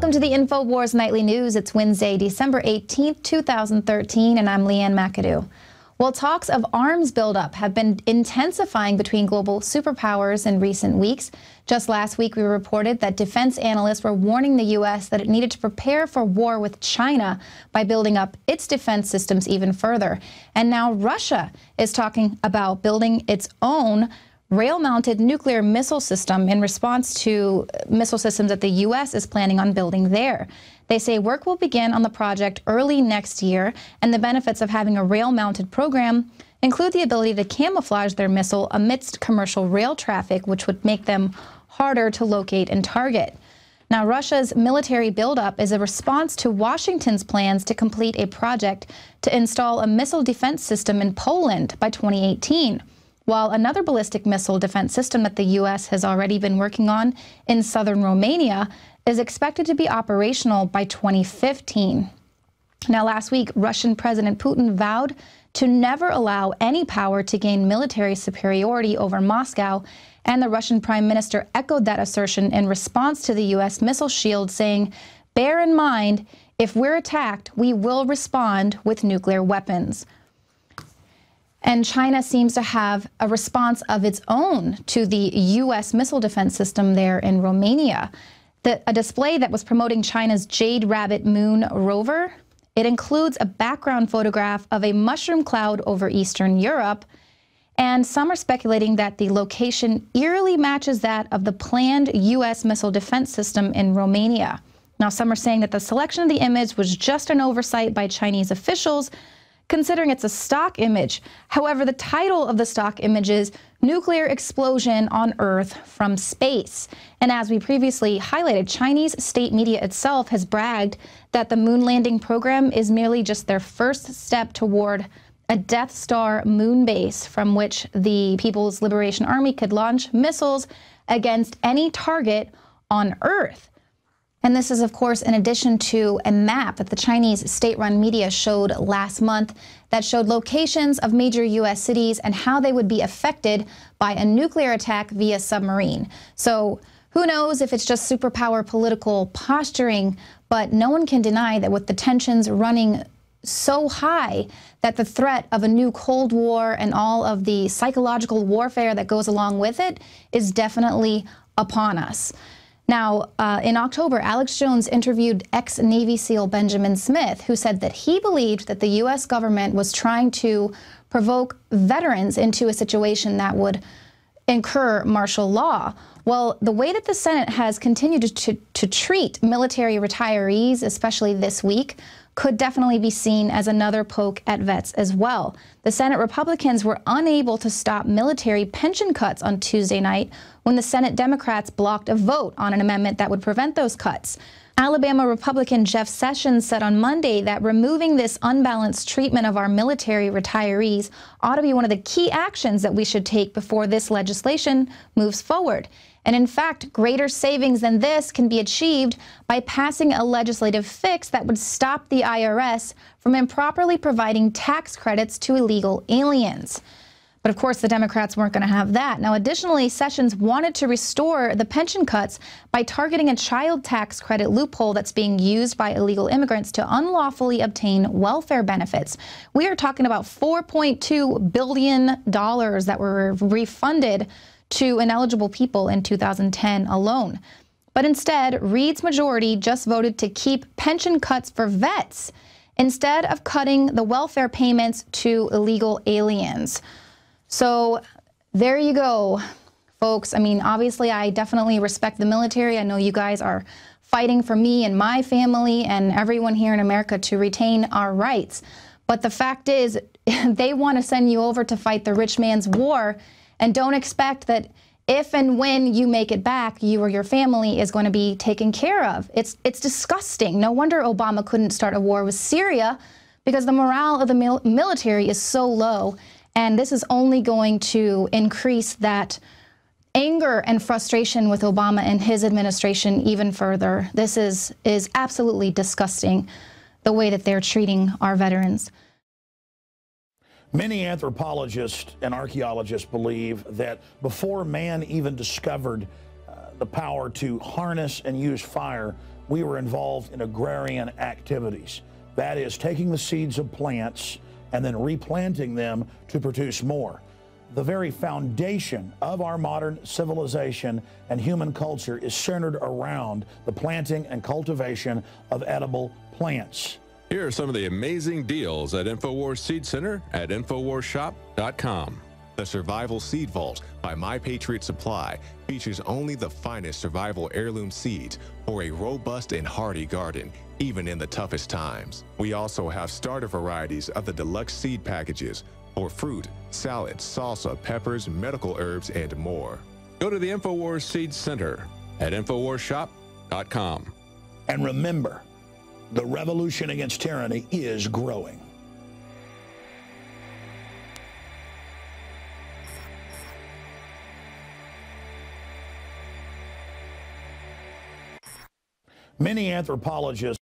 Welcome to the InfoWars Nightly News. It's Wednesday, December 18th, 2013, and I'm Leanne McAdoo. Well, talks of arms buildup have been intensifying between global superpowers in recent weeks. Just last week, we reported that defense analysts were warning the U.S. that it needed to prepare for war with China by building up its defense systems even further. And now Russia is talking about building its own rail-mounted nuclear missile system in response to missile systems that the U.S. is planning on building there. They say work will begin on the project early next year, and the benefits of having a rail-mounted program include the ability to camouflage their missile amidst commercial rail traffic, which would make them harder to locate and target. Now, Russia's military buildup is a response to Washington's plans to complete a project to install a missile defense system in Poland by 2018. While another ballistic missile defense system that the U.S. has already been working on in southern Romania is expected to be operational by 2015. Now, last week, Russian President Putin vowed to never allow any power to gain military superiority over Moscow, and the Russian Prime Minister echoed that assertion in response to the U.S. missile shield, saying, "Bear in mind, if we're attacked, we will respond with nuclear weapons." And China seems to have a response of its own to the U.S. missile defense system there in Romania. A display that was promoting China's Jade Rabbit Moon rover. It includes a background photograph of a mushroom cloud over Eastern Europe, and some are speculating that the location eerily matches that of the planned U.S. missile defense system in Romania. Now, some are saying that the selection of the image was just an oversight by Chinese officials, considering it's a stock image. However, the title of the stock image is Nuclear Explosion on Earth from Space. And as we previously highlighted, Chinese state media itself has bragged that the moon landing program is merely just their first step toward a Death Star moon base from which the People's Liberation Army could launch missiles against any target on Earth. And this is, of course, in addition to a map that the Chinese state-run media showed last month that showed locations of major U.S. cities and how they would be affected by a nuclear attack via submarine. So who knows if it's just superpower political posturing, but no one can deny that with the tensions running so high that the threat of a new Cold War and all of the psychological warfare that goes along with it is definitely upon us. Now, in October, Alex Jones interviewed ex-Navy SEAL Benjamin Smith, who said that he believed that the U.S. government was trying to provoke veterans into a situation that would incur martial law. Well, the way that the Senate has continued to treat military retirees, especially this week, could definitely be seen as another poke at vets as well. The Senate Republicans were unable to stop military pension cuts on Tuesday night when the Senate Democrats blocked a vote on an amendment that would prevent those cuts. Alabama Republican Jeff Sessions said on Monday that removing this unbalanced treatment of our military retirees ought to be one of the key actions that we should take before this legislation moves forward. And in fact, greater savings than this can be achieved by passing a legislative fix that would stop the IRS from improperly providing tax credits to illegal aliens. But of course, the Democrats weren't going to have that. Now, additionally, Sessions wanted to restore the pension cuts by targeting a child tax credit loophole that's being used by illegal immigrants to unlawfully obtain welfare benefits. We are talking about $4.2 billion that were refunded to ineligible people in 2010 alone. But instead, Reid's majority just voted to keep pension cuts for vets instead of cutting the welfare payments to illegal aliens. So there you go, folks. I mean, obviously, I definitely respect the military. I know you guys are fighting for me and my family and everyone here in America to retain our rights. But the fact is, they want to send you over to fight the rich man's war, and don't expect that if and when you make it back, you or your family is going to be taken care of. It's disgusting. No wonder Obama couldn't start a war with Syria, because the morale of the military is so low. And this is only going to increase that anger and frustration with Obama and his administration even further. This is absolutely disgusting, the way that they're treating our veterans. Many anthropologists and archaeologists believe that before man even discovered the power to harness and use fire, we were involved in agrarian activities. That is, taking the seeds of plants and then replanting them to produce more. The very foundation of our modern civilization and human culture is centered around the planting and cultivation of edible plants. Here are some of the amazing deals at InfoWars Seed Center at InfoWarsShop.com. The Survival Seed Vault by My Patriot Supply features only the finest survival heirloom seeds for a robust and hardy garden, even in the toughest times. We also have starter varieties of the deluxe seed packages for fruit, salad, salsa, peppers, medical herbs, and more. Go to the InfoWars Seed Center at InfoWarsShop.com. And remember, the revolution against tyranny is growing. Many anthropologists